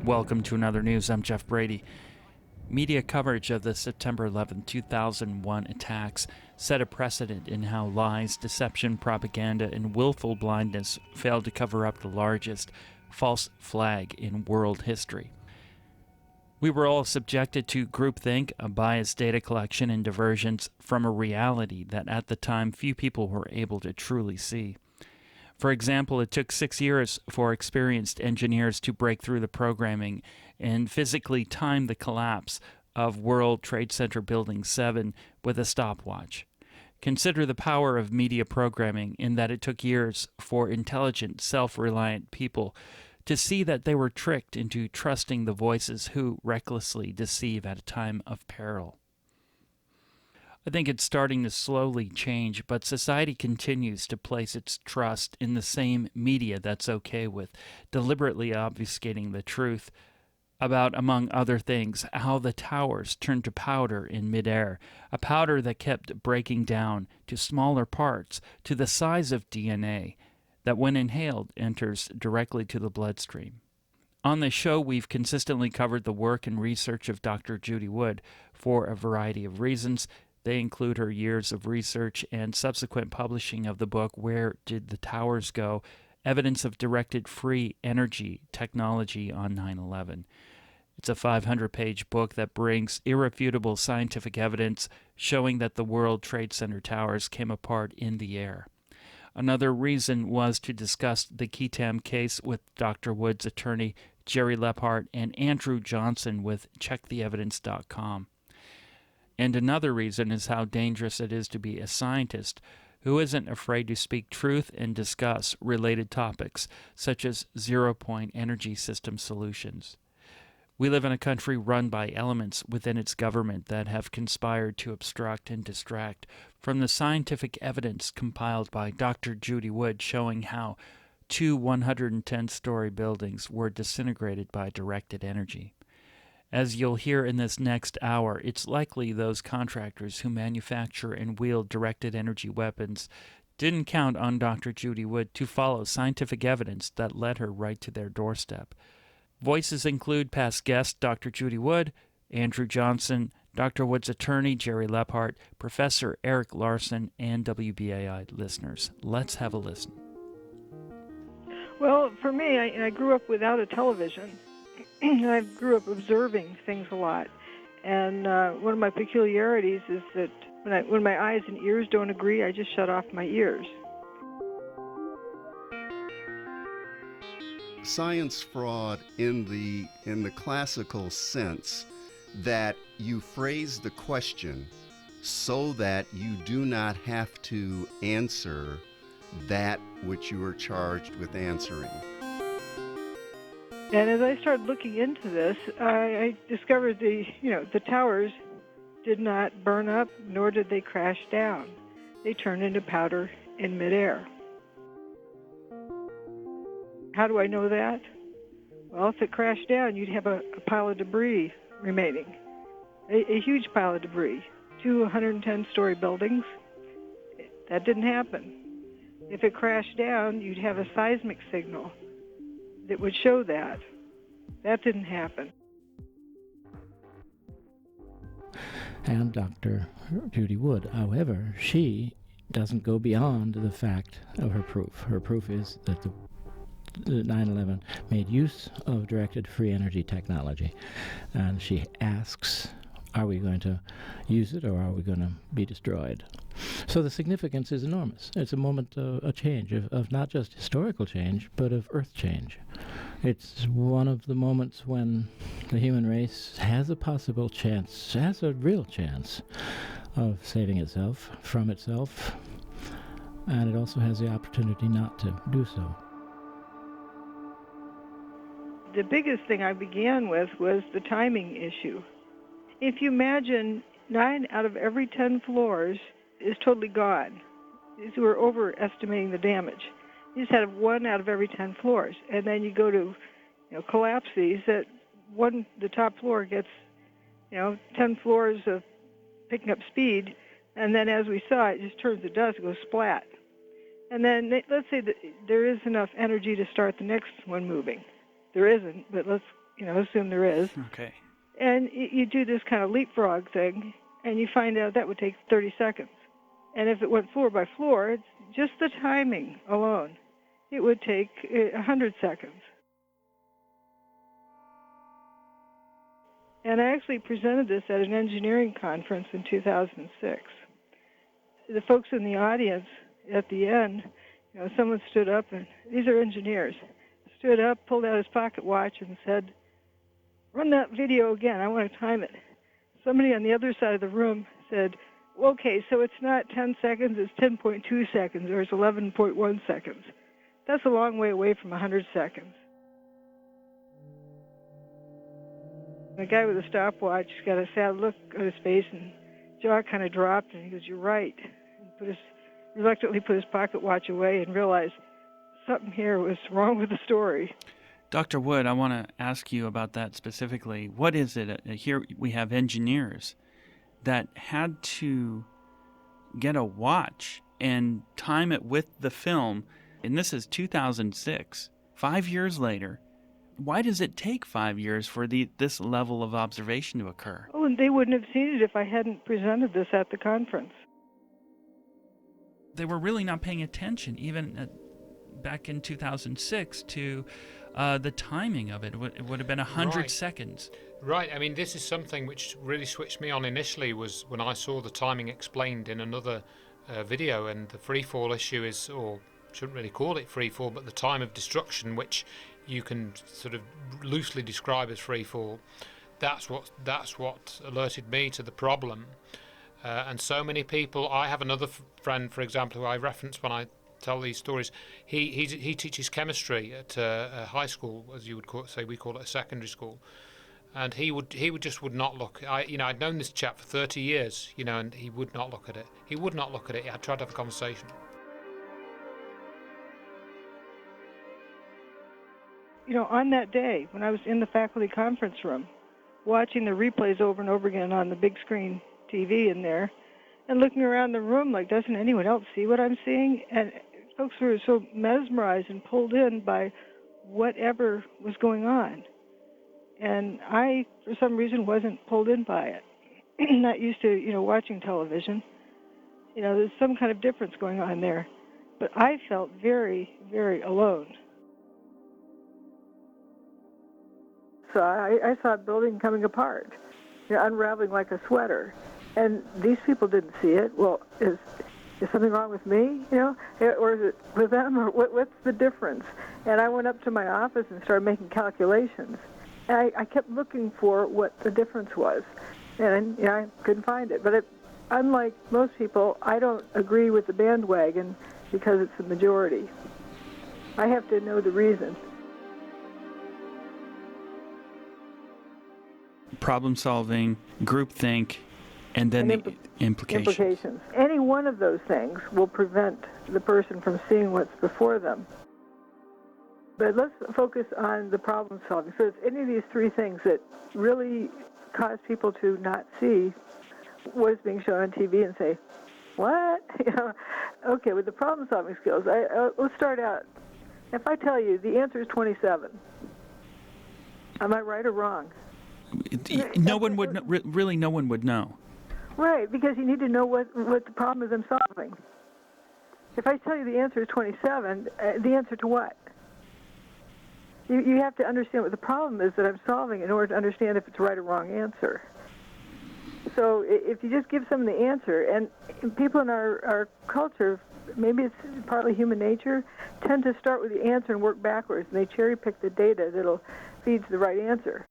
Welcome to another news. I'm Geoff Brady. Media coverage of the September 11, 2001 attacks set a precedent in how lies, deception, propaganda, and willful blindness failed to cover up the largest false flag in world history. We were all subjected to groupthink, a biased data collection, and diversions from a reality that at the time few people were able to truly see. For example, it took 6 years for experienced engineers to break through the programming and physically time the collapse of World Trade Center Building 7 with a stopwatch. Consider the power of media programming in that it took years for intelligent, self-reliant people to see that they were tricked into trusting the voices who recklessly deceive at a time of peril. I think it's starting to slowly change, but society continues to place its trust in the same media that's okay with deliberately obfuscating the truth about, among other things, how the towers turned to powder in midair, a powder that kept breaking down to smaller parts, to the size of DNA, that when inhaled enters directly to the bloodstream. On this show, we've consistently covered the work and research of Dr. Judy Wood for a variety of reasons. They include her years of research and subsequent publishing of the book, Where Did the Towers Go? Evidence of Directed Free Energy Technology on 9/11. It's a 500-page book that brings irrefutable scientific evidence showing that the World Trade Center towers came apart in the air. Another reason was to discuss the Ketam case with Dr. Wood's attorney, Jerry Leaphart, and Andrew Johnson with checktheevidence.com. And another reason is how dangerous it is to be a scientist who isn't afraid to speak truth and discuss related topics, such as zero-point energy system solutions. We live in a country run by elements within its government that have conspired to obstruct and distract from the scientific evidence compiled by Dr. Judy Wood showing how 2 110-story buildings were disintegrated by directed energy. As you'll hear in this next hour, it's likely those contractors who manufacture and wield directed energy weapons didn't count on Dr. Judy Wood to follow scientific evidence that led her right to their doorstep. Voices include past guest Dr. Judy Wood, Andrew Johnson, Dr. Wood's attorney Jerry Leaphart, Professor Eric Larsen, and WBAI listeners. Let's have a listen. Well, for me, I grew up without a television. I grew up observing things a lot, and one of my peculiarities is that when my eyes and ears don't agree, I just shut off my ears. Science fraud in the classical sense that you phrase the question so that you do not have to answer that which you are charged with answering. And as I started looking into this, I discovered the towers did not burn up, nor did they crash down. They turned into powder in midair. How do I know that? Well, if it crashed down, you'd have a pile of debris remaining, a huge pile of debris. 2 110-story buildings, that didn't happen. If it crashed down, you'd have a seismic signal that would show that. That didn't happen. And Dr. Judy Wood, however, she doesn't go beyond the fact of her proof. Her proof is that the 9/11 made use of directed free energy technology. And she asks, are we going to use it or are we going to be destroyed? So the significance is enormous. It's a moment of a change, of not just historical change, but of earth change. It's one of the moments when the human race has a possible chance, has a real chance of saving itself from itself, and it also has the opportunity not to do so. The biggest thing I began with was the timing issue. If you imagine 9 out of every 10 floors is totally gone. These were overestimating the damage. You just had 1 out of every 10 floors, and then you go to, collapse these. That the top floor gets, 10 floors of picking up speed, and then as we saw, it just turns to dust, it goes splat. And then let's say that there is enough energy to start the next one moving. There isn't, but let's assume there is. Okay. And you do this kind of leapfrog thing, and you find out that would take 30 seconds. And if it went floor by floor, it's just the timing alone, it would take 100 seconds. And I actually presented this at an engineering conference in 2006. The folks in the audience at the end, someone stood up, and these are engineers, stood up, pulled out his pocket watch, and said, "Run that video again, I want to time it." Somebody on the other side of the room said, "Well, okay, so it's not 10 seconds, it's 10.2 seconds, or it's 11.1 seconds. That's a long way away from 100 seconds. The guy with the stopwatch got a sad look on his face, and jaw kind of dropped, and he goes, "You're right." And reluctantly put his pocket watch away and realized something here was wrong with the story. Dr. Wood, I want to ask you about that specifically. What is it? Here we have engineers that had to get a watch and time it with the film, and this is 2006, 5 years later. Why does it take 5 years for this level of observation to occur? Oh, and they wouldn't have seen it if I hadn't presented this at the conference. They were really not paying attention, even back in 2006, to the timing of it. It would have been 100 seconds. Right. I mean, this is something which really switched me on initially, was when I saw the timing explained in another video, and the free fall issue is, or shouldn't really call it free fall, but the time of destruction, which you can sort of loosely describe as free fall. That's what alerted me to the problem. And so many people. I have another friend, for example, who I reference when I tell these stories. He teaches chemistry at a high school, as you would say. We call it a secondary school. And he would not look. I'd known this chap for 30 years, and he would not look at it. He would not look at it. I tried to have a conversation. On that day, when I was in the faculty conference room, watching the replays over and over again on the big screen TV in there, and looking around the room like, doesn't anyone else see what I'm seeing? And folks were so mesmerized and pulled in by whatever was going on. And I, for some reason, wasn't pulled in by it. Not used to, watching television. There's some kind of difference going on there. But I felt very, very alone. So I saw a building coming apart, unraveling like a sweater. And these people didn't see it. Well, is something wrong with me, or is it with them, or what's the difference? And I went up to my office and started making calculations. And I kept looking for what the difference was, and I couldn't find it. But unlike most people, I don't agree with the bandwagon because it's the majority. I have to know the reason. Problem solving, groupthink, and then the implications. Any one of those things will prevent the person from seeing what's before them. But let's focus on the problem solving. So it's any of these three things that really cause people to not see what is being shown on TV and say, what? Okay, with the problem solving skills, let's start out. If I tell you the answer is 27, am I right or wrong? No one would really. No one would know. Right, because you need to know what the problem is I'm solving. If I tell you the answer is 27, the answer to what? You have to understand what the problem is that I'm solving in order to understand if it's a right or wrong answer. So if you just give someone the answer, and people in our culture, maybe it's partly human nature, tend to start with the answer and work backwards, and they cherry pick the data that'll feed to the right answer.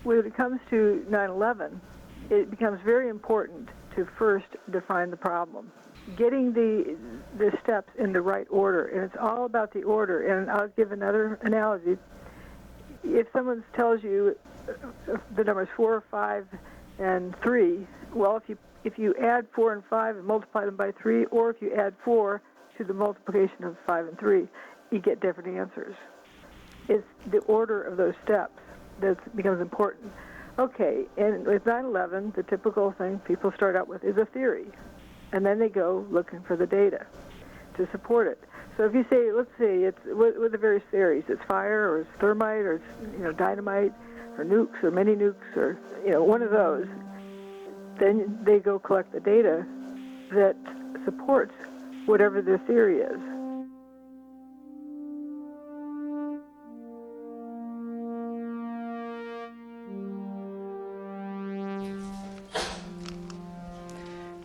When it comes to 9/11, it becomes very important to first define the problem. Getting the steps in the right order, and it's all about the order. And I'll give another analogy. If someone tells you the numbers 4, 5, and 3, well, if you add 4 and 5 and multiply them by 3, or if you add 4 to the multiplication of 5 and 3, you get different answers. It's the order of those steps that becomes important. Okay, and with 9/11, the typical thing people start out with is a theory, and then they go looking for the data to support it. So if you say, let's say it's with the various theories, it's fire or it's thermite or it's dynamite or nukes or mini nukes or one of those, then they go collect the data that supports whatever their theory is.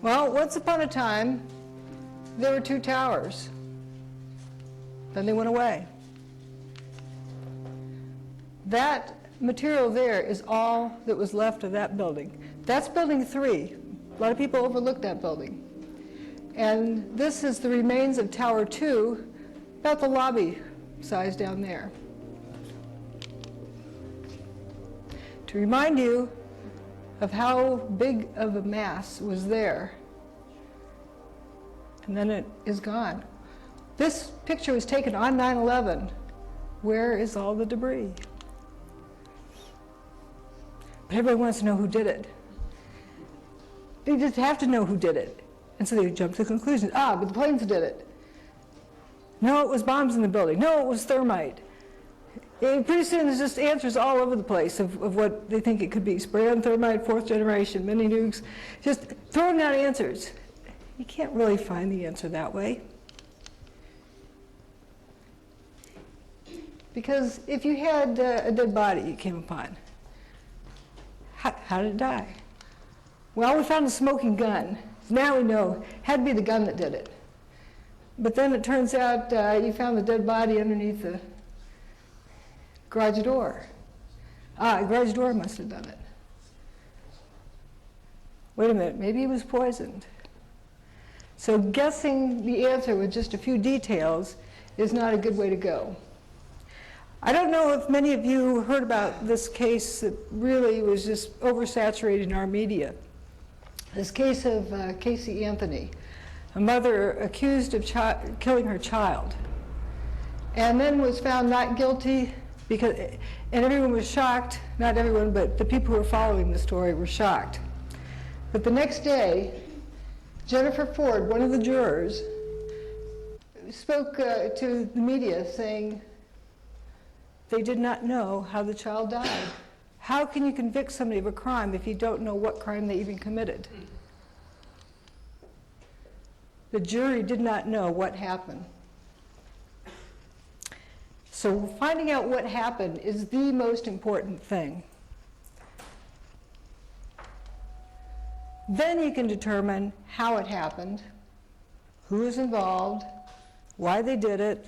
Well, once upon a time, there were 2 towers. Then they went away. That material there is all that was left of that building. That's building 3. A lot of people overlook that building. And this is the remains of Tower 2, about the lobby size down there. To remind you of how big of a mass was there. And then it is gone. This picture was taken on 9/11. Where is all the debris? But everybody wants to know who did it. They just have to know who did it. And so they jump to the conclusion, but the planes did it. No, it was bombs in the building. No, it was thermite. And pretty soon there's just answers all over the place of what they think it could be. Spray-on thermite, 4th generation, mini nukes, just throwing out answers. You can't really find the answer that way. Because if you had a dead body you came upon, how did it die? Well, we found a smoking gun. Now we know it had to be the gun that did it. But then it turns out you found the dead body underneath the garage door. The garage door must have done it. Wait a minute, maybe he was poisoned. So guessing the answer with just a few details is not a good way to go. I don't know if many of you heard about this case that really was just oversaturated in our media. This case of Casey Anthony, a mother accused of killing her child, and then was found not guilty and everyone was shocked. Not everyone, but the people who were following the story were shocked. But the next day, Jennifer Ford, one of the jurors, spoke to the media saying they did not know how the child died. How can you convict somebody of a crime if you don't know what crime they even committed? The jury did not know what happened. So finding out what happened is the most important thing. Then you can determine how it happened, who was involved, why they did it.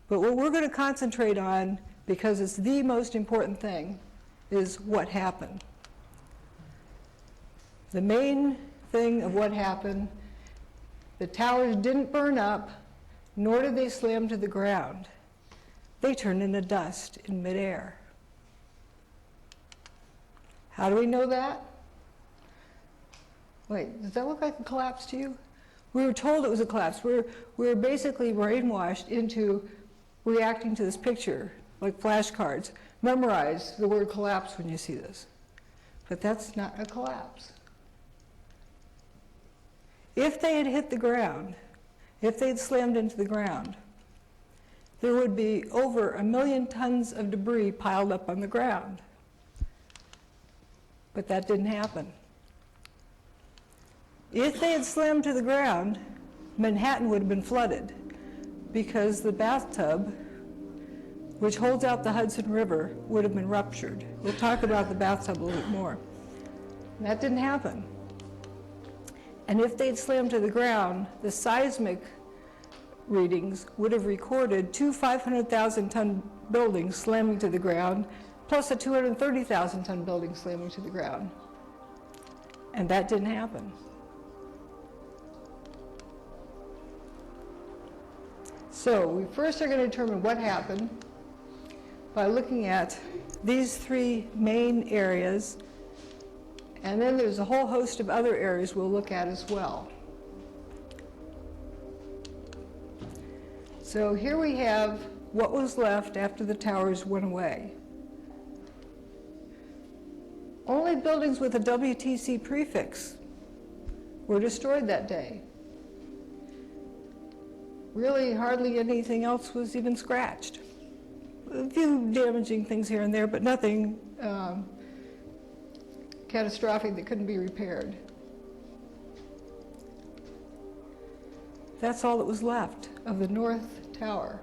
But what we're going to concentrate on, because it's the most important thing, is what happened. The main thing of what happened, the towers didn't burn up, nor did they slam to the ground. They turned into dust in midair. How do we know that? Wait, does that look like a collapse to you? We were told it was a collapse. We were basically brainwashed into reacting to this picture like flashcards. Memorize the word collapse when you see this. But that's not a collapse. If they had hit the ground, if they had slammed into the ground, there would be over 1 million tons of debris piled up on the ground. But that didn't happen. If they had slammed to the ground, Manhattan would have been flooded because the bathtub, which holds out the Hudson River, would have been ruptured. We'll talk about the bathtub a little bit more. And that didn't happen. And if they'd slammed to the ground, the seismic readings would have recorded 2 500,000-ton buildings slamming to the ground, plus a 230,000-ton building slamming to the ground. And that didn't happen. So we first are going to determine what happened by looking at these 3 main areas, and then there's a whole host of other areas we'll look at as well. So here we have what was left after the towers went away. Only buildings with a WTC prefix were destroyed that day. Really, hardly anything else was even scratched. A few damaging things here and there, but nothing catastrophic that couldn't be repaired. That's all that was left of the North Tower.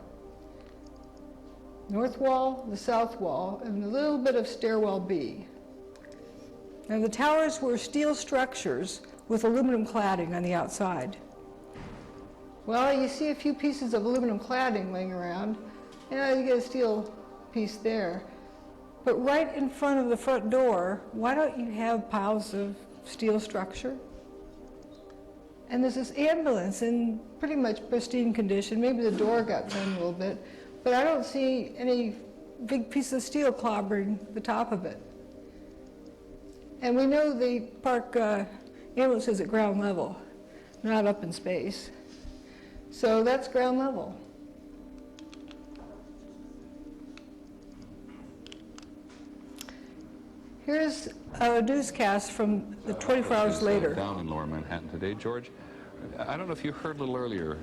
North wall, the south wall, and a little bit of stairwell B. Now the towers were steel structures with aluminum cladding on the outside. Well, you see a few pieces of aluminum cladding laying around. Yeah, you get a steel piece there. But right in front of the front door, why don't you have piles of steel structure? And there's this ambulance in pretty much pristine condition. Maybe the door got done a little bit, but I don't see any big piece of steel clobbering the top of it. And we know the park ambulance is at ground level, not up in space. So that's ground level. Here's a newscast from the 24 hours later. Down in Lower Manhattan today, George. I don't know if you heard a little earlier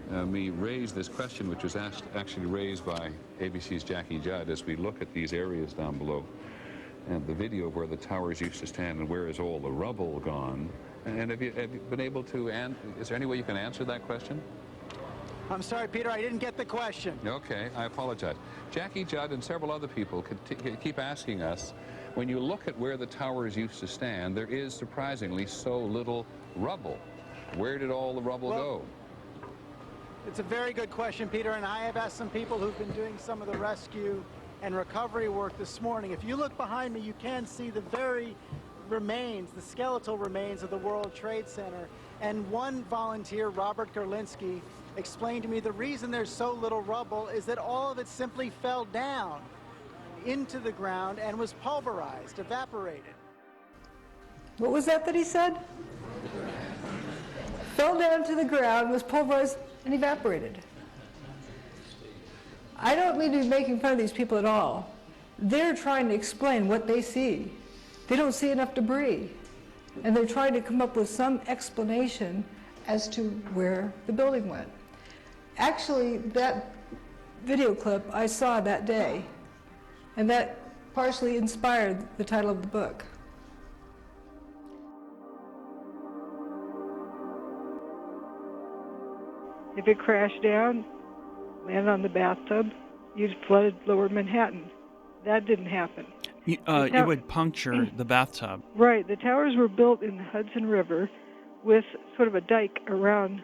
me raise this question, which was actually raised by ABC's Jackie Judd as we look at these areas down below and the video of where the towers used to stand and where is all the rubble gone. And have you been able to, is there any way you can answer that question? I'm sorry, Peter, I didn't get the question. Okay, I apologize. Jackie Judd and several other people keep asking us, when you look at where the towers used to stand, there is surprisingly so little rubble. Where did all the rubble go? It's a very good question, Peter, and I have asked some people who've been doing some of the rescue and recovery work this morning. If you look behind me, you can see the very remains, the skeletal remains of the World Trade Center. And one volunteer, Robert Gerlinski, explained to me the reason there's so little rubble is that all of it simply fell down into the ground and was pulverized, evaporated. What was that he said? Fell down to the ground, was pulverized, and evaporated. I don't mean to be making fun of these people at all. They're trying to explain what they see. They don't see enough debris. And they're trying to come up with some explanation as to where the building went. Actually, that video clip I saw that day, and that partially inspired the title of the book. If it crashed down, landed on the bathtub, you'd flooded Lower Manhattan. That didn't happen. It would puncture the bathtub. Right. The towers were built in the Hudson River with sort of a dike around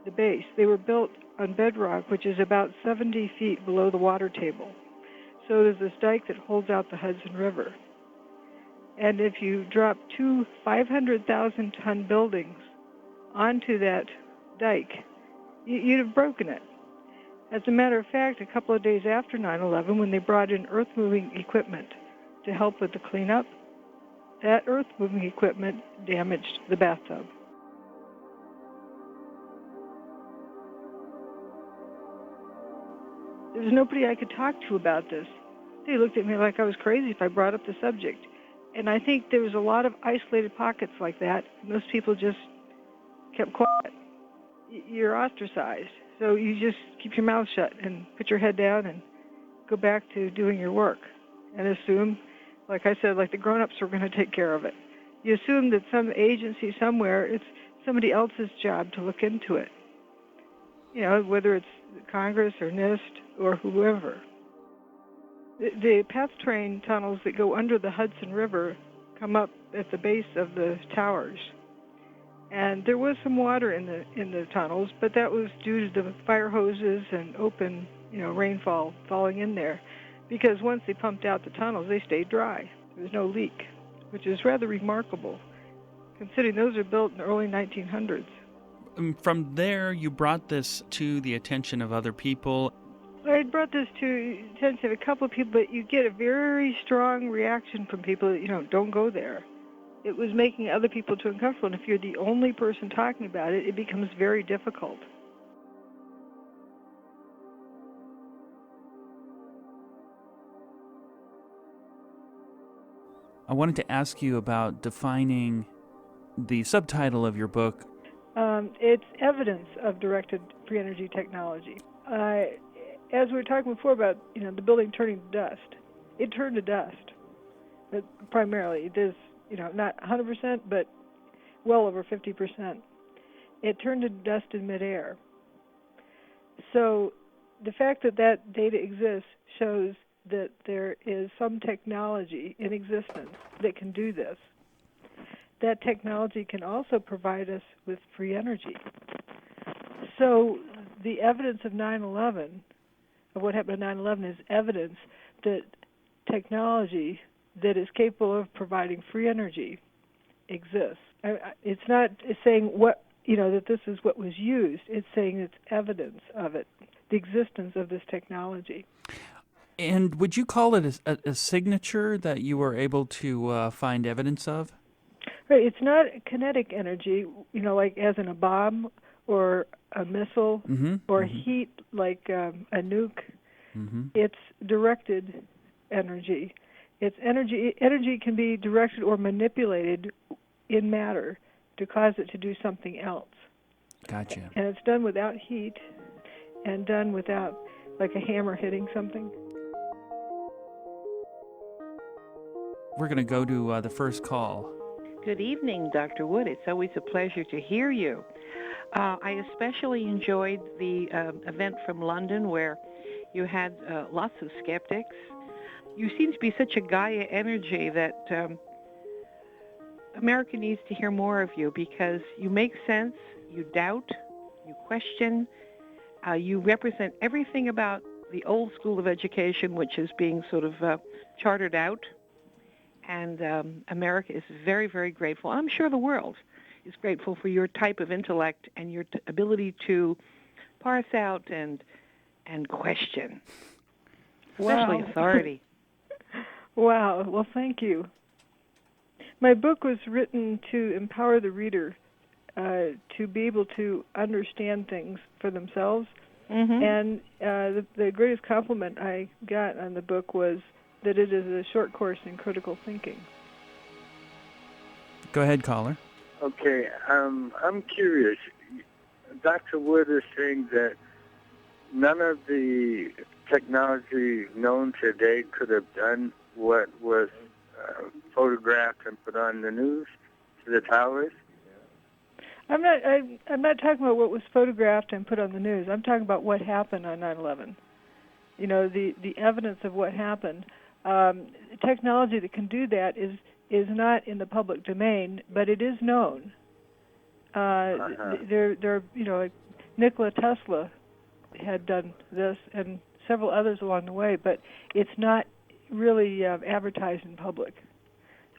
the base. They were built on bedrock, which is about 70 feet below the water table. So there's this dike that holds out the Hudson River. And if you drop two 500,000-ton buildings onto that dike, you'd have broken it. As a matter of fact, a couple of days after 9/11, when they brought in earth-moving equipment to help with the cleanup, that earth-moving equipment damaged the bathtub. There was nobody I could talk to about this. They looked at me like I was crazy if I brought up the subject. And I think there was a lot of isolated pockets like that, and those people just kept quiet. You're ostracized, so you just keep your mouth shut and put your head down and go back to doing your work and assume, like I said, like the grown-ups were going to take care of it. You assume that some agency somewhere, it's somebody else's job to look into it. You know, whether it's Congress or NIST or whoever. The path train tunnels that go under the Hudson River come up at the base of the towers. And there was some water in the tunnels, but that was due to the fire hoses and open, rainfall falling in there. Because once they pumped out the tunnels, they stayed dry. There was no leak, which is rather remarkable, considering those are built in the early 1900s. From there, you brought this to the attention of other people. I brought this to the attention of a couple of people, but you get a very strong reaction from people that, don't go there. It was making other people too uncomfortable, and if you're the only person talking about it, it becomes very difficult. I wanted to ask you about defining the subtitle of your book. It's evidence of directed free energy technology. As we were talking before about, the building turning to dust, it turned to dust. But primarily, it is, not 100%, but well over 50%. It turned to dust in midair. So the fact that that data exists shows that there is some technology in existence that can do this. That technology can also provide us with free energy. So the evidence of 9/11, of what happened at 9/11, is evidence that technology that is capable of providing free energy exists. It's not saying that this is what was used. It's saying it's evidence of it, the existence of this technology. And would you call it a signature that you were able to find evidence of? Right. It's not kinetic energy, like as in a bomb or a missile or heat like a nuke. It's directed energy. It's energy. Energy can be directed or manipulated in matter to cause it to do something else. Gotcha. And it's done without heat and done without, like, a hammer hitting something. We're going to go to the first call. Good evening, Dr. Wood. It's always a pleasure to hear you. I especially enjoyed the event from London where you had lots of skeptics. You seem to be such a Gaia energy that America needs to hear more of you because you make sense, you doubt, you question, you represent everything about the old school of education, which is being sort of chartered out. And America is very, very grateful. I'm sure the world is grateful for your type of intellect and your ability to parse out and question, especially authority. Wow. Well, thank you. My book was written to empower the reader to be able to understand things for themselves. And the greatest compliment I got on the book was that it is a short course in critical thinking. Go ahead, caller. Okay, I'm curious. Dr. Wood is saying that none of the technology known today could have done what was photographed and put on the news to the towers. I'm not talking about what was photographed and put on the news. I'm talking about what happened on 9/11. The evidence of what happened. Technology that can do that is not in the public domain, but it is known. Like Nikola Tesla had done this, and several others along the way, but it's not really advertised in public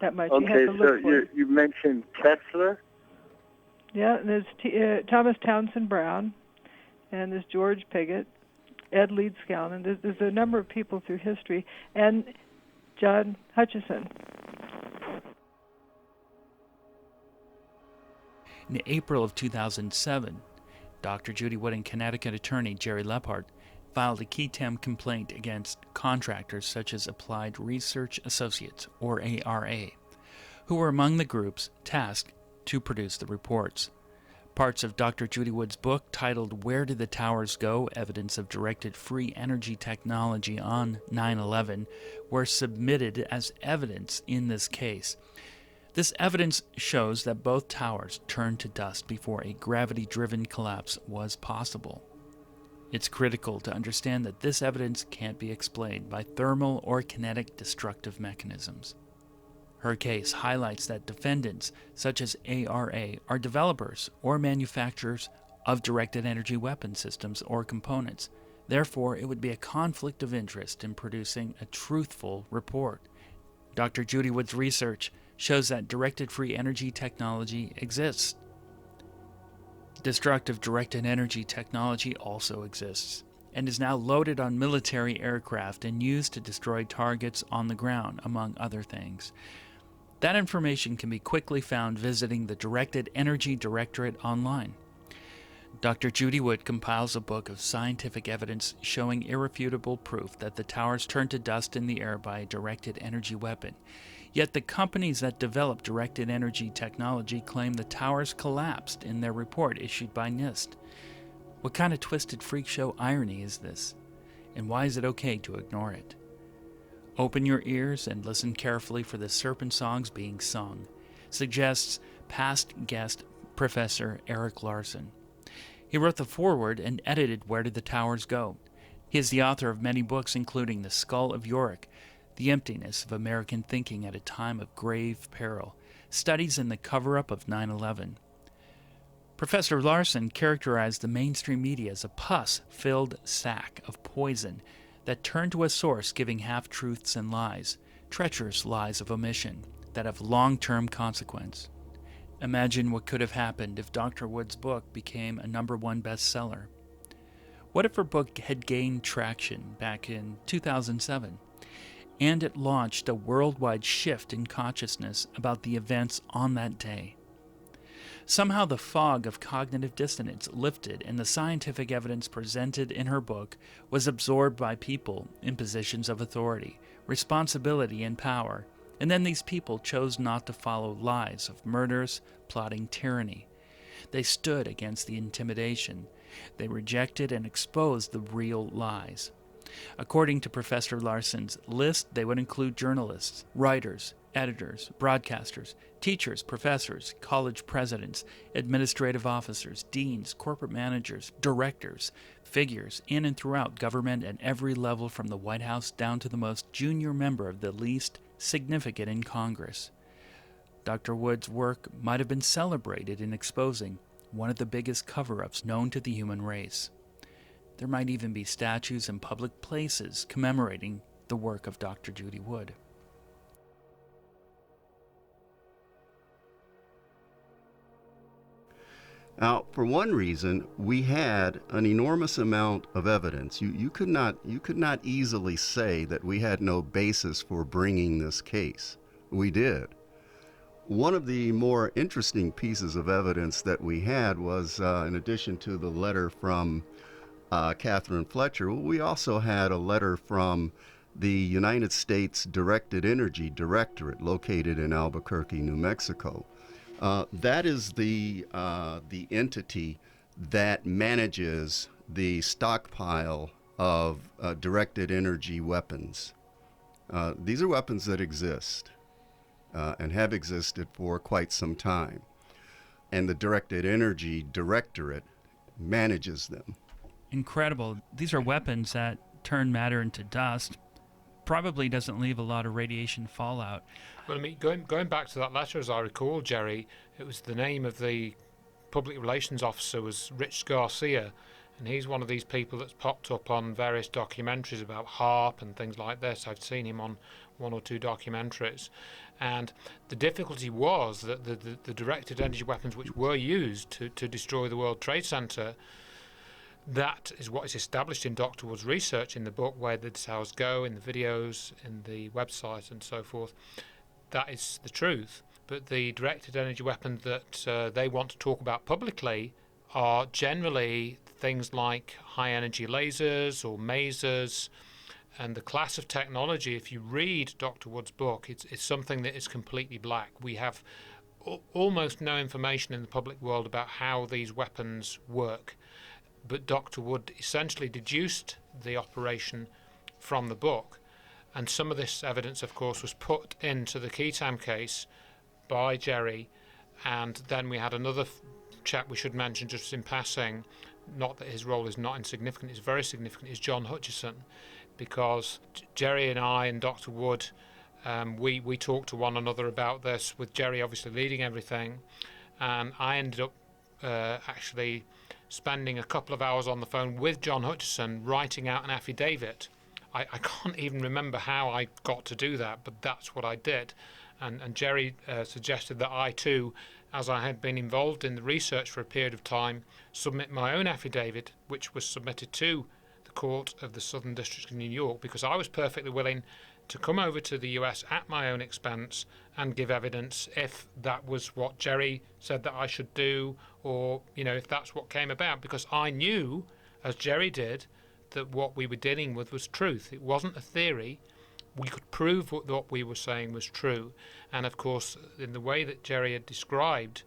that much. Okay, you have to look for it. You mentioned Tesla? Yeah, and there's Thomas Townsend Brown, and there's George Pigott, Ed Leedskalnin, and there's a number of people through history, and John Hutchison. In April of 2007, Dr. Judy Wood and Connecticut attorney Jerry Leaphart filed a Ketem complaint against contractors such as Applied Research Associates, or ARA, who were among the groups tasked to produce the reports. Parts of Dr. Judy Wood's book, titled Where Did the Towers Go? Evidence of Directed Free Energy Technology on 9/11, were submitted as evidence in this case. This evidence shows that both towers turned to dust before a gravity-driven collapse was possible. It's critical to understand that this evidence can't be explained by thermal or kinetic destructive mechanisms. Her case highlights that defendants, such as ARA, are developers or manufacturers of directed energy weapon systems or components. Therefore, it would be a conflict of interest in producing a truthful report. Dr. Judy Wood's research shows that directed free energy technology exists. Destructive directed energy technology also exists and is now loaded on military aircraft and used to destroy targets on the ground, among other things. That information can be quickly found visiting the Directed Energy Directorate online. Dr. Judy Wood compiles a book of scientific evidence showing irrefutable proof that the towers turned to dust in the air by a directed energy weapon. Yet the companies that develop directed energy technology claim the towers collapsed in their report issued by NIST. What kind of twisted freak show irony is this? And why is it okay to ignore it? Open your ears and listen carefully for the serpent songs being sung, suggests past guest Professor Eric Larsen. He wrote the foreword and edited Where Did the Towers Go? He is the author of many books, including The Skull of Yorick, The Emptiness of American Thinking at a Time of Grave Peril, Studies in the Cover-Up of 9/11. Professor Larsen characterized the mainstream media as a pus-filled sack of poison that turned to a source giving half-truths and lies, treacherous lies of omission that have long-term consequence. Imagine what could have happened if Dr. Wood's book became a #1 bestseller. What if her book had gained traction back in 2007, and it launched a worldwide shift in consciousness about the events on that day? Somehow the fog of cognitive dissonance lifted and the scientific evidence presented in her book was absorbed by people in positions of authority, responsibility, and power, and then these people chose not to follow lies of murderous, plotting tyranny. They stood against the intimidation. They rejected and exposed the real lies. According to Professor Larsen's list, they would include journalists, writers, editors, broadcasters, teachers, professors, college presidents, administrative officers, deans, corporate managers, directors, figures in and throughout government at every level from the White House down to the most junior member of the least significant in Congress. Dr. Wood's work might have been celebrated in exposing one of the biggest cover-ups known to the human race. There might even be statues in public places commemorating the work of Dr. Judy Wood. Now, for one reason, we had an enormous amount of evidence. You could not easily say that we had no basis for bringing this case. We did. One of the more interesting pieces of evidence that we had was, in addition to the letter from Catherine Fletcher, we also had a letter from the United States Directed Energy Directorate located in Albuquerque, New Mexico. That is the entity that manages the stockpile of directed energy weapons. These are weapons that exist and have existed for quite some time. And the Directed Energy Directorate manages them. Incredible. These are weapons that turn matter into dust. Probably doesn't leave a lot of radiation fallout. Well, I mean, going back to that letter, as I recall, Jerry, it was the name of the public relations officer was Rich Garcia, and he's one of these people that's popped up on various documentaries about HAARP and things like this. I've seen him on 1 or 2 documentaries, and the difficulty was that the directed energy weapons which were used to destroy the World Trade Center, that is what is established in Dr. Wood's research in the book, Where Did the Towers Go, in the videos, in the website and so forth. That is the truth. But the directed energy weapons that they want to talk about publicly are generally things like high energy lasers or masers, and the class of technology, if you read Dr. Wood's book, it's something that is completely black. We have almost no information in the public world about how these weapons work. But Dr. Wood essentially deduced the operation from the book. And some of this evidence, of course, was put into the Keatam case by Jerry. And then we had another chap we should mention just in passing, not that his role is not insignificant, it's very significant, is John Hutchison. Because Jerry and I and Dr. Wood, we talked to one another about this, with Jerry obviously leading everything. And I ended up actually spending a couple of hours on the phone with John Hutchison writing out an affidavit. I can't even remember how I got to do that, but that's what I did. And Jerry suggested that I too, as I had been involved in the research for a period of time, submit my own affidavit, which was submitted to the Court of the Southern District of New York, because I was perfectly willing to come over to the US at my own expense and give evidence if that was what Jerry said that I should do, or if that's what came about, because I knew, as Jerry did, that what we were dealing with was truth. It wasn't a theory. We could prove what we were saying was true. And of course, in the way that Jerry had described,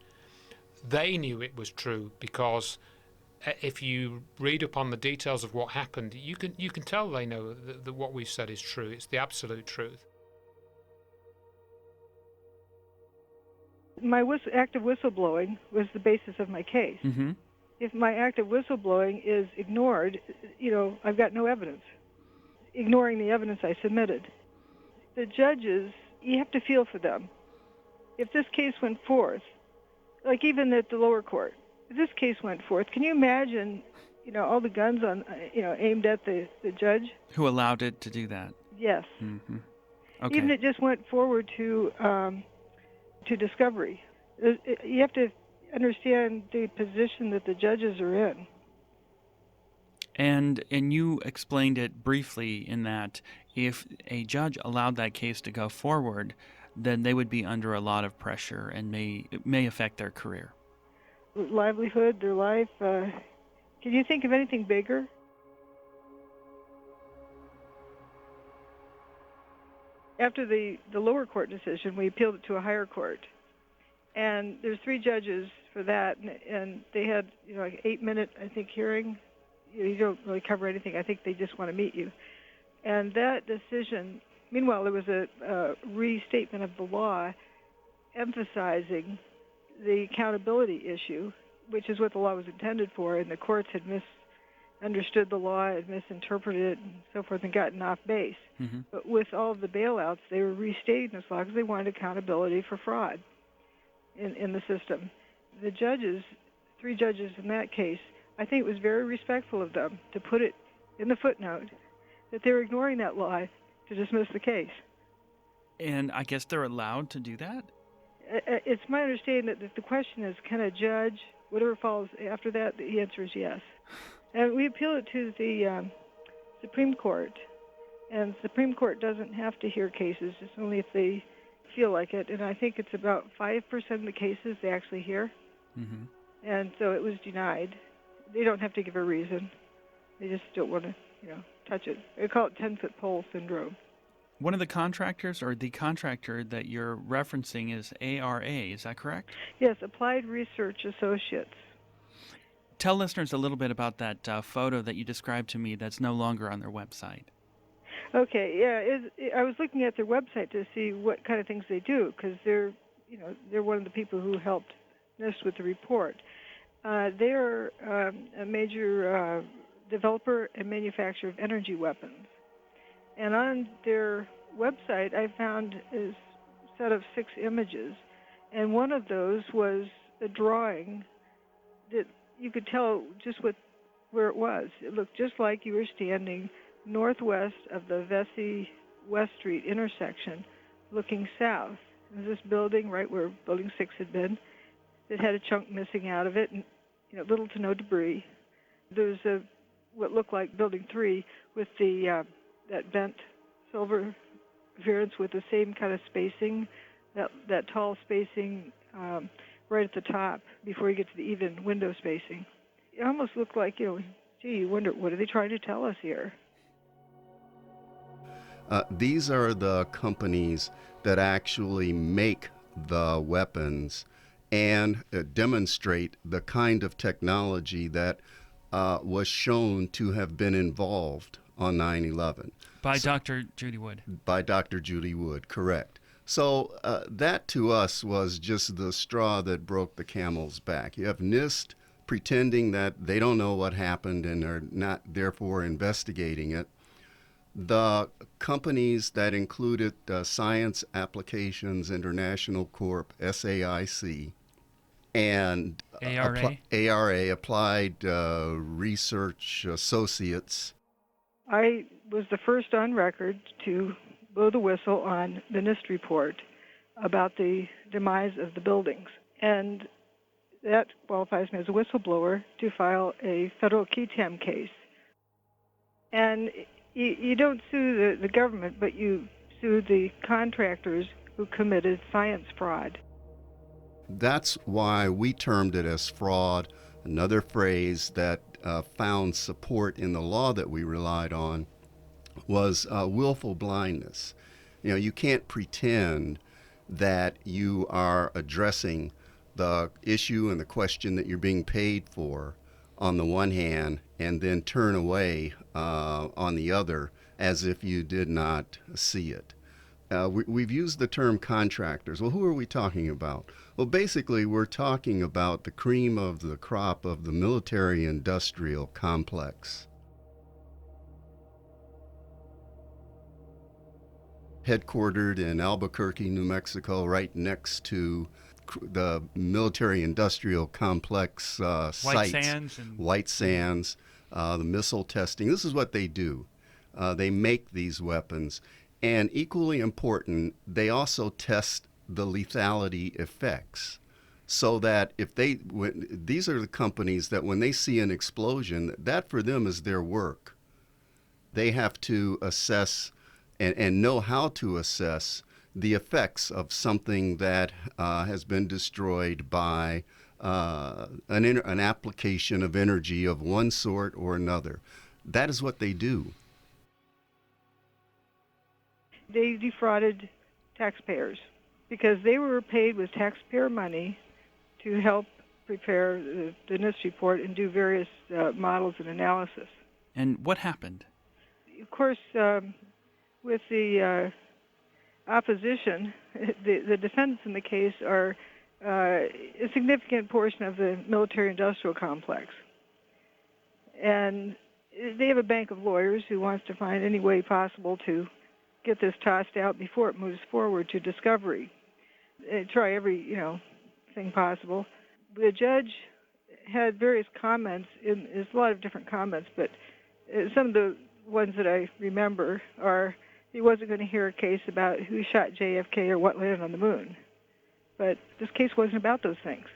they knew it was true because if you read up on the details of what happened, you can tell they know that what we've said is true. It's the absolute truth. My active whistleblowing was the basis of my case. Mm-hmm. If my active whistleblowing is ignored, I've got no evidence. Ignoring the evidence I submitted. The judges, you have to feel for them. If this case went forth, like even at the lower court, if this case went forth, can you imagine, all the guns on, aimed at the judge? Who allowed it to do that? Yes. Mm-hmm. Okay. Even it just went forward to discovery. You have to understand the position that the judges are in. And you explained it briefly in that if a judge allowed that case to go forward, then they would be under a lot of pressure and it may affect their career. Livelihood, their life. Can you think of anything bigger? After the lower court decision, we appealed it to a higher court. And there's 3 judges for that, and they had, like 8-minute, I think, hearing. You don't really cover anything. I think they just want to meet you. And that decision, meanwhile, there was a restatement of the law emphasizing the accountability issue, which is what the law was intended for, and the courts had misunderstood the law and misinterpreted it and so forth and gotten off base. Mm-hmm. But with all of the bailouts, they were restating this law because they wanted accountability for fraud in the system. The judges, 3 judges in that case, I think it was very respectful of them to put it in the footnote that they were ignoring that law to dismiss the case. And I guess they're allowed to do that? It's my understanding that the question is, can a judge, whatever follows after that, the answer is yes. And we appealed it to the Supreme Court, and the Supreme Court doesn't have to hear cases, it's only if they feel like it, and I think it's about 5% of the cases they actually hear. Mm-hmm. And so it was denied. They don't have to give a reason. They just don't want to, touch it. They call it 10-foot pole syndrome. One of the contractors, or the contractor that you're referencing, is ARA, is that correct? Yes, Applied Research Associates. Tell listeners a little bit about that photo that you described to me that's no longer on their website. Okay, yeah, I was looking at their website to see what kind of things they do, because they're one of the people who helped us with the report. They are a major developer and manufacturer of energy weapons. And on their website, I found a set of 6 images, and one of those was a drawing that you could tell just where it was. It looked just like you were standing northwest of the Vesey West Street intersection, looking south. There's this building right where Building 6 had been that had a chunk missing out of it, and little to no debris. There's what looked like Building 3 with the that bent silver appearance with the same kind of spacing, that tall spacing right at the top before you get to the even window spacing. It almost looked like, gee, you wonder, what are they trying to tell us here? These are the companies that actually make the weapons and demonstrate the kind of technology that was shown to have been involved on 9/11. By Dr. Judy Wood. By Dr. Judy Wood, correct. So that to us was just the straw that broke the camel's back. You have NIST pretending that they don't know what happened and are not therefore investigating it. The companies that included Science Applications International Corp., SAIC, and ARA, Applied Research Associates. I was the first on record to blow the whistle on the NIST report about the demise of the buildings. And that qualifies me as a whistleblower to file a federal QTAM case. And you don't sue the government, but you sue the contractors who committed science fraud. That's why we termed it as fraud. Another phrase that found support in the law that we relied on was willful blindness. You can't pretend that you are addressing the issue and the question that you're being paid for on the one hand and then turn away on the other as if you did not see it. We've used the term contractors. Well, who are we talking about? Well, basically, we're talking about the cream of the crop of the military-industrial complex. Headquartered in Albuquerque, New Mexico, right next to the military-industrial complex sites. White Sands, the missile testing. This is what they do. They make these weapons. And equally important, they also test the lethality effects, so that if these are the companies that when they see an explosion, that for them is their work. They have to assess and know how to assess the effects of something that has been destroyed by an application of energy of one sort or another. That is what they do. They defrauded taxpayers because they were paid with taxpayer money to help prepare the NIST report and do various models and analysis. And what happened? Of course, with the opposition, the defendants in the case are a significant portion of the military-industrial complex. And they have a bank of lawyers who wants to find any way possible to get this tossed out before it moves forward to discovery. They try every, thing possible. The judge had various comments. There's a lot of different comments, but some of the ones that I remember are he wasn't going to hear a case about who shot JFK or what landed on the moon. But this case wasn't about those things.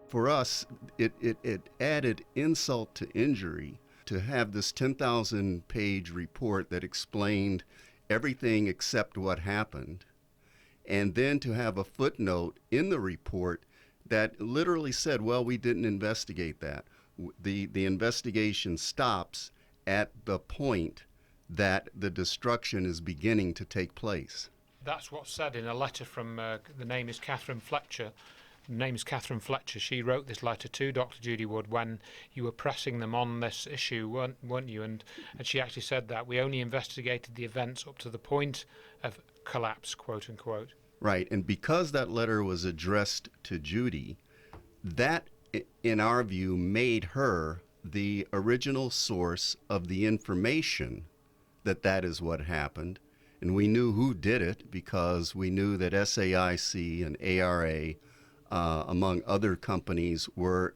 For us, it added insult to injury to have this 10,000-page report that explained everything except what happened, and then to have a footnote in the report that literally said, well, we didn't investigate that. The investigation stops at the point that the destruction is beginning to take place. That's what's said in a letter from, the name is Catherine Fletcher. She wrote this letter to Dr. Judy Wood when you were pressing them on this issue, weren't you? And she actually said that we only investigated the events up to the point of collapse, quote unquote. Right, and because that letter was addressed to Judy, that, in our view, made her the original source of the information that is what happened. And we knew who did it because we knew that SAIC and ARA, among other companies, were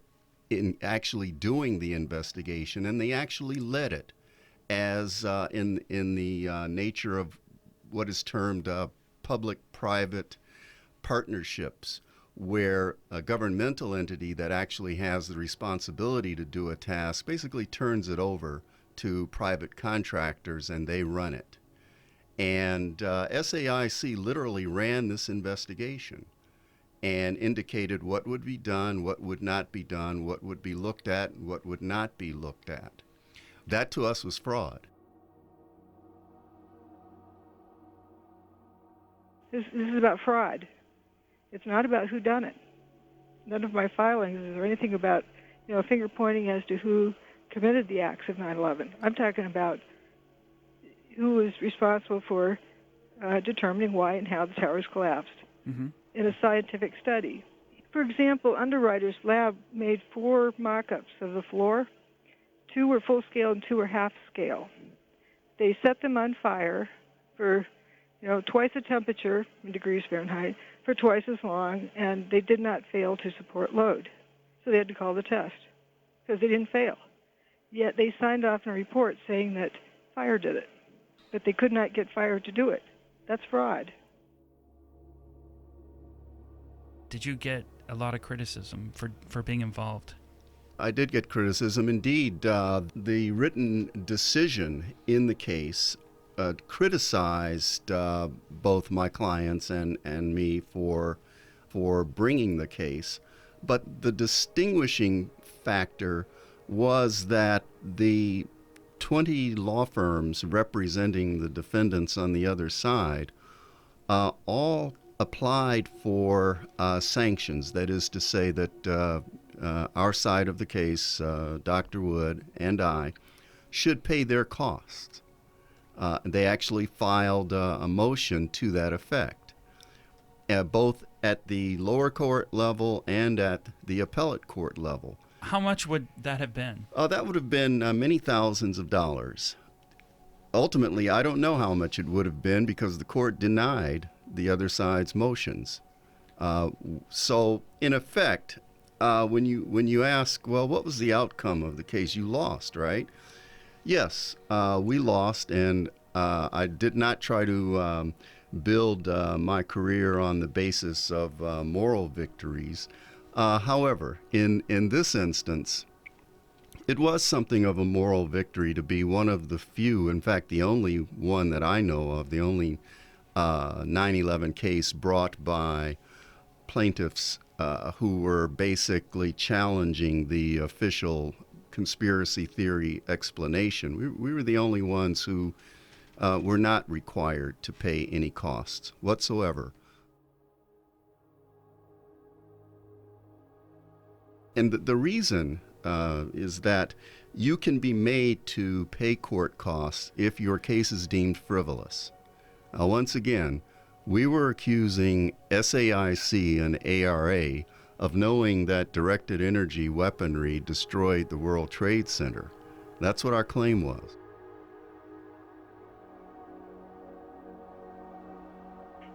actually doing the investigation, and they actually led it as in the nature of what is termed public-private partnerships, where a governmental entity that actually has the responsibility to do a task basically turns it over to private contractors and they run it. And SAIC literally ran this investigation and indicated what would be done, what would not be done, what would be looked at, and what would not be looked at. That to us was fraud. This is about fraud. It's not about who done it. None of my filings is there anything about, finger pointing as to who committed the acts of 9/11. I'm talking about who was responsible for determining why and how the towers collapsed in a scientific study. For example, Underwriter's Lab made 4 mock-ups of the floor. 2 were full scale and 2 were half scale. They set them on fire for twice the temperature in degrees Fahrenheit for twice as long, and they did not fail to support load. So they had to call the test because they didn't fail. Yet they signed off on a report saying that fire did it, but they could not get fire to do it. That's fraud. Did you get a lot of criticism for being involved? I did get criticism. Indeed, the written decision in the case criticized both my clients and me for bringing the case. But the distinguishing factor was that the 20 law firms representing the defendants on the other side all applied for sanctions. That is to say that our side of the case, Dr. Wood and I, should pay their costs. They actually filed a motion to that effect, both at the lower court level and at the appellate court level. How much would that have been? That would have been many thousands of dollars. Ultimately, I don't know how much it would have been because the court denied the other side's motions. So, in effect, when you ask, well, what was the outcome of the case? You lost, right? Yes, we lost, and I did not try to build my career on the basis of moral victories. However, in this instance, it was something of a moral victory to be one of the few, in fact, the only one that I know of, the only 9/11 case brought by plaintiffs who were basically challenging the official conspiracy theory explanation. We were the only ones who were not required to pay any costs whatsoever. And the reason is that you can be made to pay court costs if your case is deemed frivolous. Once again, we were accusing SAIC and ARA of knowing that directed energy weaponry destroyed the World Trade Center. That's what our claim was.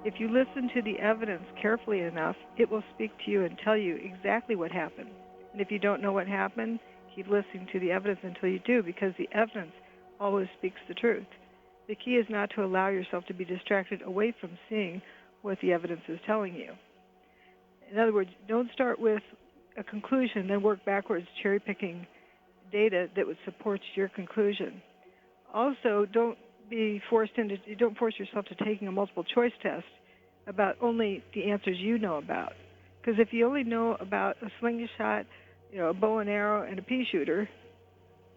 If you listen to the evidence carefully enough, it will speak to you and tell you exactly what happened. And if you don't know what happened, keep listening to the evidence until you do, because the evidence always speaks the truth. The key is not to allow yourself to be distracted away from seeing what the evidence is telling you. In other words, don't start with a conclusion, then work backwards, cherry-picking data that would support your conclusion. Also, don't force yourself to taking a multiple-choice test about only the answers you know about. Because if you only know about a slingshot, a bow and arrow, and a pea shooter,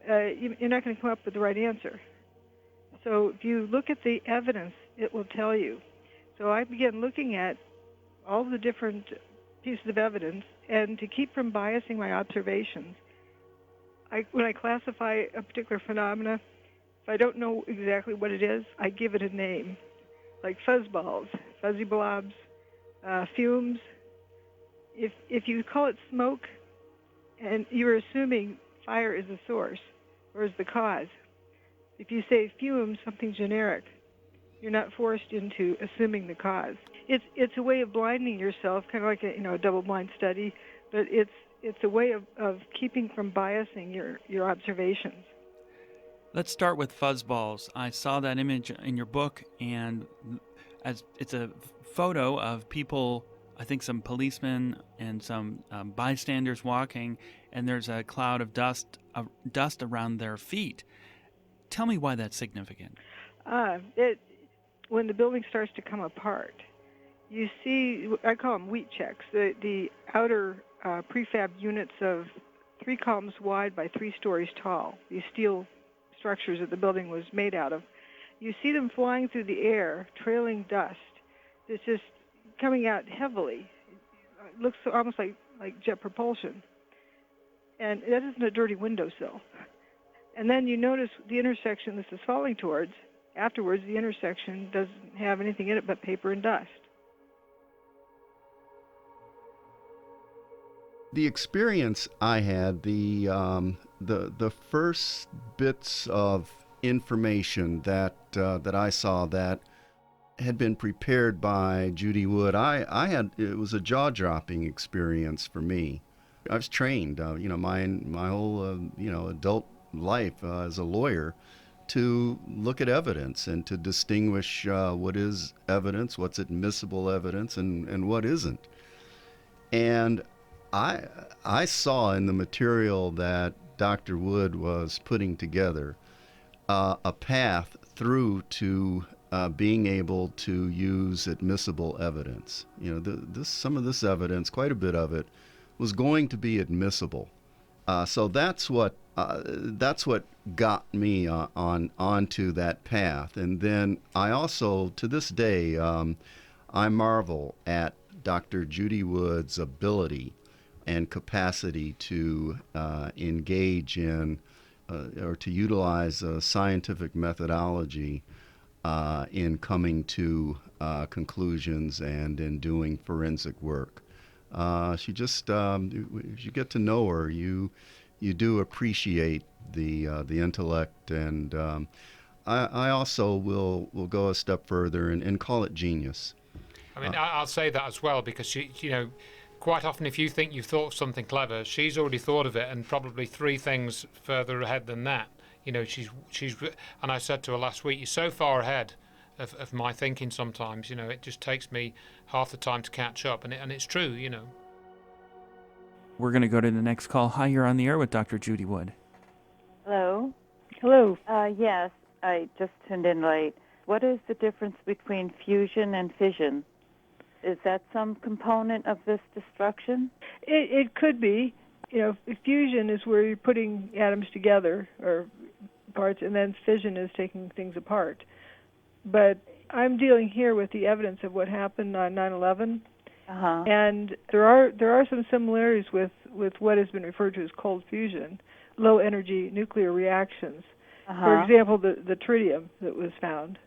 you're not going to come up with the right answer. So if you look at the evidence, it will tell you. So I began looking at all the different pieces of evidence, and to keep from biasing my observations, when I classify a particular phenomena, if I don't know exactly what it is, I give it a name, like fuzzballs, fuzzy blobs, fumes. If you call it smoke, and you're assuming fire is the source or is the cause. If you say fumes, something generic, you're not forced into assuming the cause. It's a way of blinding yourself, kind of like a double-blind study, but it's a way of keeping from biasing your observations. Let's start with fuzzballs. I saw that image in your book, and as it's a photo of people, I think some policemen and some bystanders walking, and there's a cloud of dust around their feet. Tell me why that's significant. When the building starts to come apart, you see, I call them wheat checks, the outer prefab units of 3 columns wide by 3 stories tall, these steel structures that the building was made out of. You see them flying through the air, trailing dust. It's just coming out heavily. It looks almost like jet propulsion. And that isn't a dirty windowsill. And then you notice the intersection this is falling towards. Afterwards, the intersection doesn't have anything in it but paper and dust. The experience I had, the first bits of information that I saw that had been prepared by Judy Wood, it was a jaw-dropping experience for me. I was trained, my whole adult life as a lawyer to look at evidence and to distinguish what is evidence, what's admissible evidence, and what isn't. And I saw in the material that Dr. Wood was putting together a path through to being able to use admissible evidence. Some of this evidence, quite a bit of it, was going to be admissible. So that's what got me onto that path. And then I also, to this day, I marvel at Dr. Judy Wood's ability and capacity to engage in or to utilize a scientific methodology in coming to conclusions and in doing forensic work. She just, as you get to know her, you do appreciate the intellect, and I also will go a step further and call it genius. I mean, I'll say that as well, because she, quite often if you think you've thought of something clever, she's already thought of it, and probably 3 things further ahead than that. She's, and I said to her last week, you're so far ahead of my thinking sometimes. It just takes me half the time to catch up, and it's true. We're going to go to the next call. Hi, you're on the air with Dr. Judy Wood. Hello. Hello. Yes, I just tuned in late. What is the difference between fusion and fission? Is that some component of this destruction? It could be. Fusion is where you're putting atoms together, or parts, and then fission is taking things apart. But I'm dealing here with the evidence of what happened on 9/11. And there are some similarities with what has been referred to as cold fusion, low energy nuclear reactions. For example, the tritium that was found.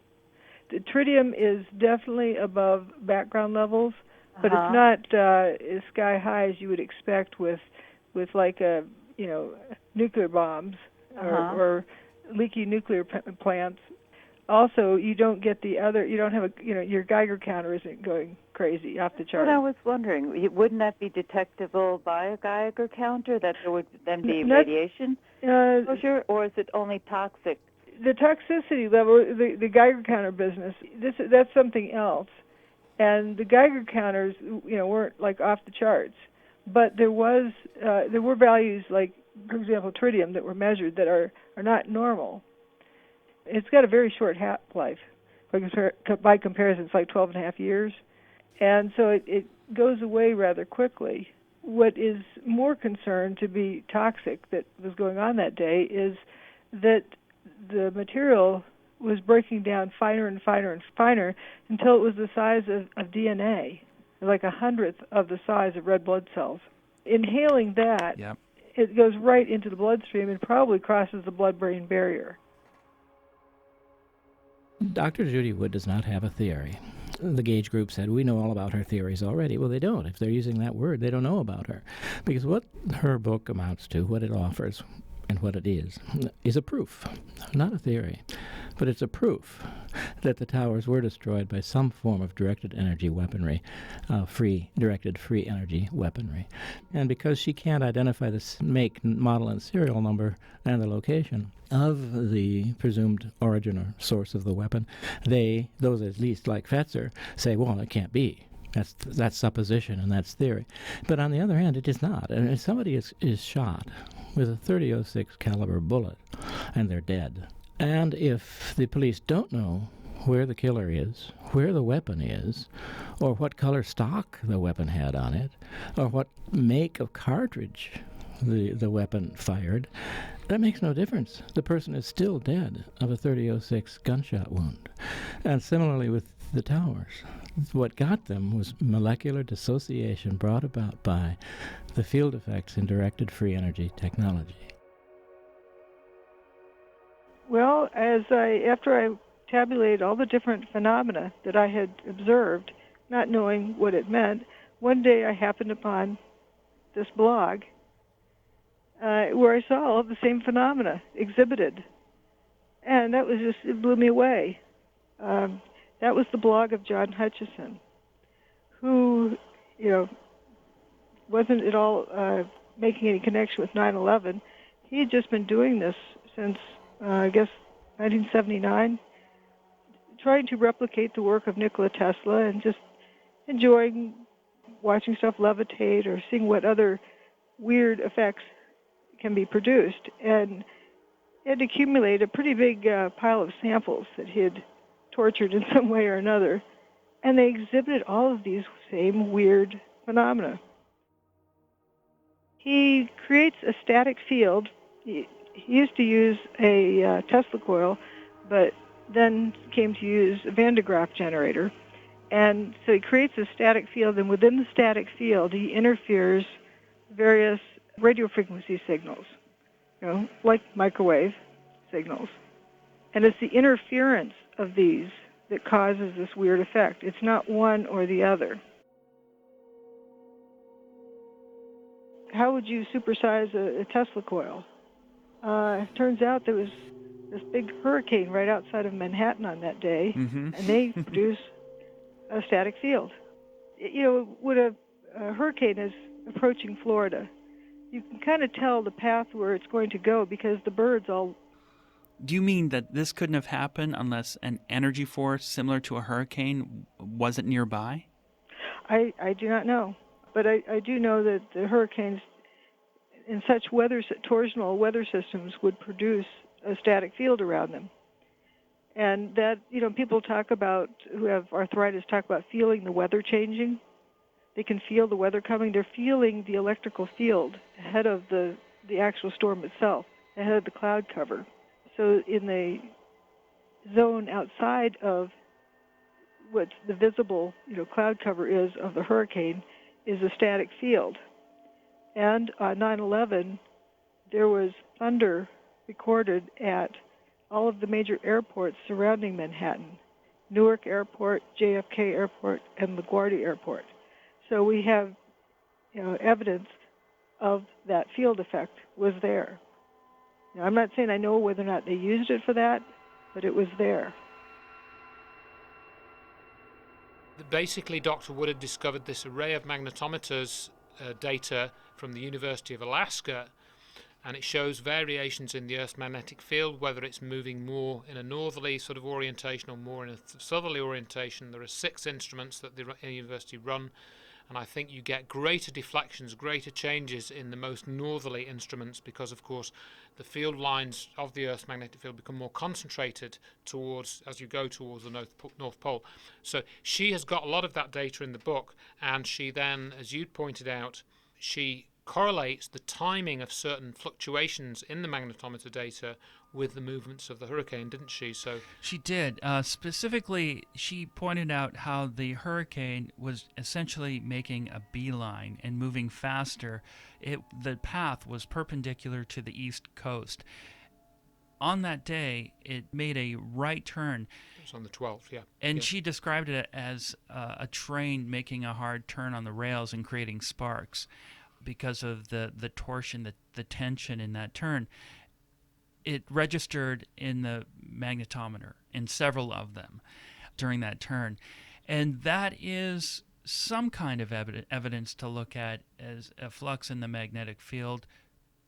The tritium is definitely above background levels, but it's not as sky high as you would expect with like nuclear bombs or leaky nuclear plants. Also, you don't get you don't have your Geiger counter isn't going crazy off the chart. What I was wondering, wouldn't that be detectable by a Geiger counter, that there would then be radiation exposure, or is it only toxic? The toxicity level, the Geiger counter business, that's something else. And the Geiger counters, weren't like off the charts. But there were values like, for example, tritium that were measured that are not normal. It's got a very short half-life. By comparison, it's like 12 and a half years. And so it goes away rather quickly. What is more concerned to be toxic that was going on that day is that the material was breaking down finer and finer and finer until it was the size of DNA, like 1/100th of the size of red blood cells. Inhaling that, it goes right into the bloodstream and probably crosses the blood-brain barrier. Dr. Judy Wood does not have a theory. The Gage group said, we know all about her theories already. Well, they don't. If they're using that word, they don't know about her. Because what her book amounts to, what it offers, and what it is a proof, not a theory. But it's a proof that the towers were destroyed by some form of directed energy weaponry, directed free energy weaponry. And because she can't identify the make, model, and serial number and the location of the presumed origin or source of the weapon, those at least like Fetzer, say, well, it can't be. That's supposition and that's theory. But on the other hand, it is not. And if somebody is shot with a .30-06 caliber bullet and they're dead, and if the police don't know where the killer is, where the weapon is, or what color stock the weapon had on it, or what make of cartridge the weapon fired, that makes no difference. The person is still dead of a .30-06 gunshot wound. And similarly with the towers. What got them was molecular dissociation brought about by the field effects in directed free energy technology. Well, after I tabulated all the different phenomena that I had observed, not knowing what it meant, one day I happened upon this blog where I saw all the same phenomena exhibited. And that was it blew me away. That was the blog of John Hutchison, who, wasn't at all making any connection with 9/11. He had just been doing this since, 1979, trying to replicate the work of Nikola Tesla and just enjoying watching stuff levitate or seeing what other weird effects can be produced. And he had accumulated a pretty big pile of samples that he had tortured in some way or another, and they exhibited all of these same weird phenomena. He creates a static field. He used to use a Tesla coil, but then came to use a Van de Graaff generator. And so he creates a static field, and within the static field, he interferes various radio frequency signals, like microwave signals. And it's the interference of these that causes this weird effect. It's not one or the other. How would you supersize a Tesla coil? It turns out there was this big hurricane right outside of Manhattan on that day, and they produce a static field. When a hurricane is approaching Florida, you can kind of tell the path where it's going to go because the birds all... Do you mean that this couldn't have happened unless an energy force similar to a hurricane wasn't nearby? I do not know. But I do know that the hurricanes in such torsional weather systems would produce a static field around them. And that, people who have arthritis talk about feeling the weather changing. They can feel the weather coming. They're feeling the electrical field ahead of the actual storm itself, ahead of the cloud cover. So in the zone outside of what the visible, cloud cover is of the hurricane is a static field. And on 9/11, there was thunder recorded at all of the major airports surrounding Manhattan, Newark Airport, JFK Airport, and LaGuardia Airport. So we have, evidence of that field effect was there. Now, I'm not saying I know whether or not they used it for that, but it was there. Basically, Dr. Wood had discovered this array of magnetometers data from the University of Alaska, and it shows variations in the Earth's magnetic field, whether it's moving more in a northerly sort of orientation or more in a southerly orientation. There are 6 instruments that the university run, and I think you get greater deflections, greater changes in the most northerly instruments because, of course, the field lines of the Earth's magnetic field become more concentrated as you go towards the North Pole. So she has got a lot of that data in the book, and she then, as you pointed out, she correlates the timing of certain fluctuations in the magnetometer data with the movements of the hurricane, didn't she? So she did. Specifically, she pointed out how the hurricane was essentially making a beeline and moving faster. The path was perpendicular to the east coast. On that day, it made a right turn. It was on the 12th, yeah. And she described it as a train making a hard turn on the rails and creating sparks because of the torsion, the tension in that turn. It registered in the magnetometer, in several of them, during that turn. And that is some kind of evidence to look at as a flux in the magnetic field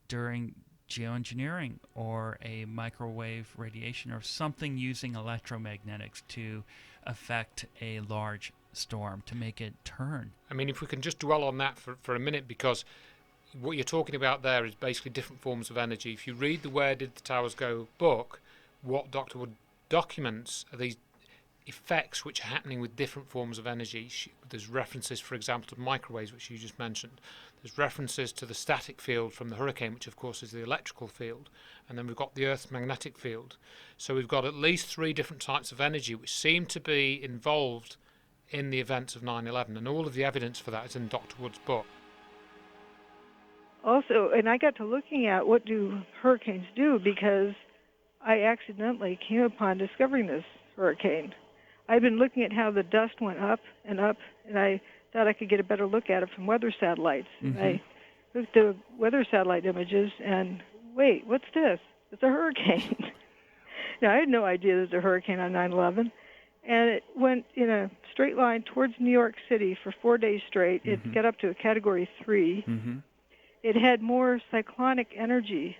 during geoengineering or a microwave radiation or something using electromagnetics to affect a large storm, to make it turn. I mean, if we can just dwell on that for a minute, because what you're talking about there is basically different forms of energy. If you read the Where Did the Towers Go book, what Dr. Wood documents are these effects which are happening with different forms of energy. There's references, for example, to microwaves, which you just mentioned. There's references to the static field from the hurricane, which of course is the electrical field. And then we've got the Earth's magnetic field. So we've got at least 3 different types of energy which seem to be involved in the events of 9/11. And all of the evidence for that is in Dr. Wood's book. Also, and I got to looking at what do hurricanes do because I accidentally came upon discovering this hurricane. I'd been looking at how the dust went up, and I thought I could get a better look at it from weather satellites. Mm-hmm. I looked at the weather satellite images, and wait, what's this? It's a hurricane. Now, I had no idea there was a hurricane on 9/11, and it went in a straight line towards New York City for 4 days straight. It got up to a Category 3. Mm-hmm. It had more cyclonic energy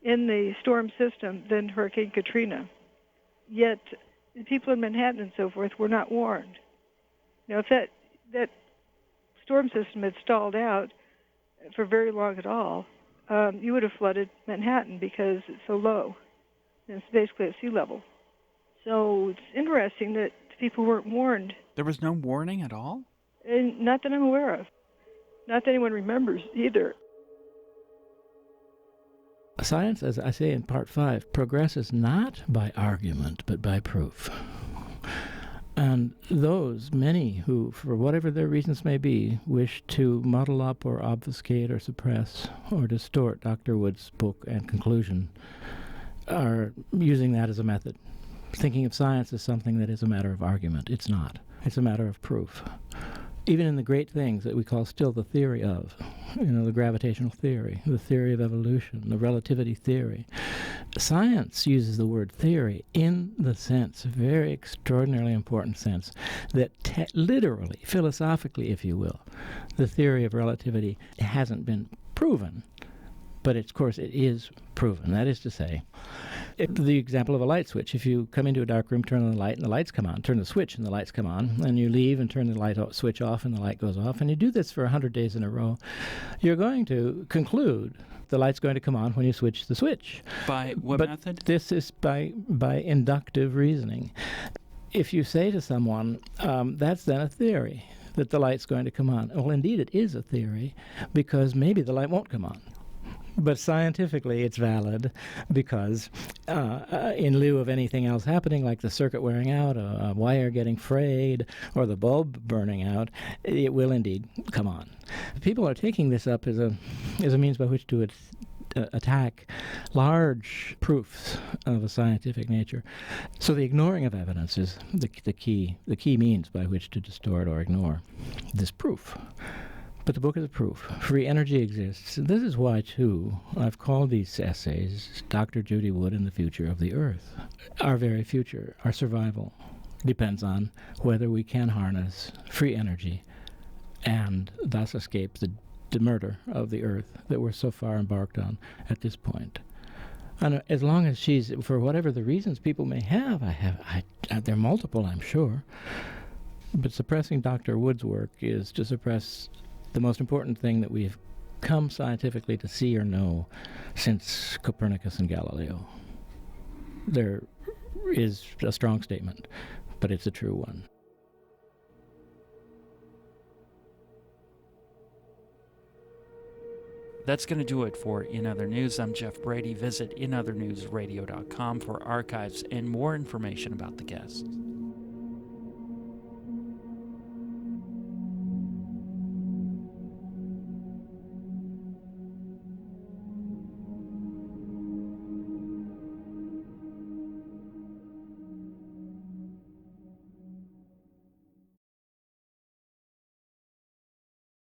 in the storm system than Hurricane Katrina. Yet the people in Manhattan and so forth were not warned. Now, if that storm system had stalled out for very long at all, you would have flooded Manhattan because it's so low. And it's basically at sea level. So it's interesting that people weren't warned. There was no warning at all? And not that I'm aware of. Not that anyone remembers either. Science, as I say in Part 5, progresses not by argument, but by proof. And those, many who, for whatever their reasons may be, wish to muddle up or obfuscate or suppress or distort Dr. Wood's book and conclusion, are using that as a method, thinking of science as something that is a matter of argument. It's not. It's a matter of proof. Even in the great things that we call still the theory of, the gravitational theory, the theory of evolution, the relativity theory, science uses the word theory in the sense, a very extraordinarily important sense, that literally, philosophically, if you will, the theory of relativity hasn't been proven, but of course it is proven. That is to say, the example of a light switch. If you come into a dark room, turn on the light, and the lights come on, turn the switch, and the lights come on, and you leave and turn the light switch off, and the light goes off, and you do this for 100 days in a row, you're going to conclude the light's going to come on when you switch the switch. By what method? This is by inductive reasoning. If you say to someone, that's then a theory, that the light's going to come on. Well, indeed, it is a theory, because maybe the light won't come on. But scientifically, it's valid because in lieu of anything else happening, like the circuit wearing out, a wire getting frayed, or the bulb burning out, it will indeed come on. People are taking this up as a means by which to attack large proofs of a scientific nature. So the ignoring of evidence is the key means by which to distort or ignore this proof. But the book is a proof. Free energy exists. This is why, too, I've called these essays Dr. Judy Wood and the Future of the Earth. Our very future, our survival, depends on whether we can harness free energy and thus escape the murder of the Earth that we're so far embarked on at this point. And as long as she's, for whatever the reasons people may have, they're multiple, I'm sure, but suppressing Dr. Wood's work is to suppress the most important thing that we've come scientifically to see or know since Copernicus and Galileo. There is a strong statement, but it's a true one. That's going to do it for In Other News. I'm Geoff Brady. Visit inothernewsradio.com for archives and more information about the guests.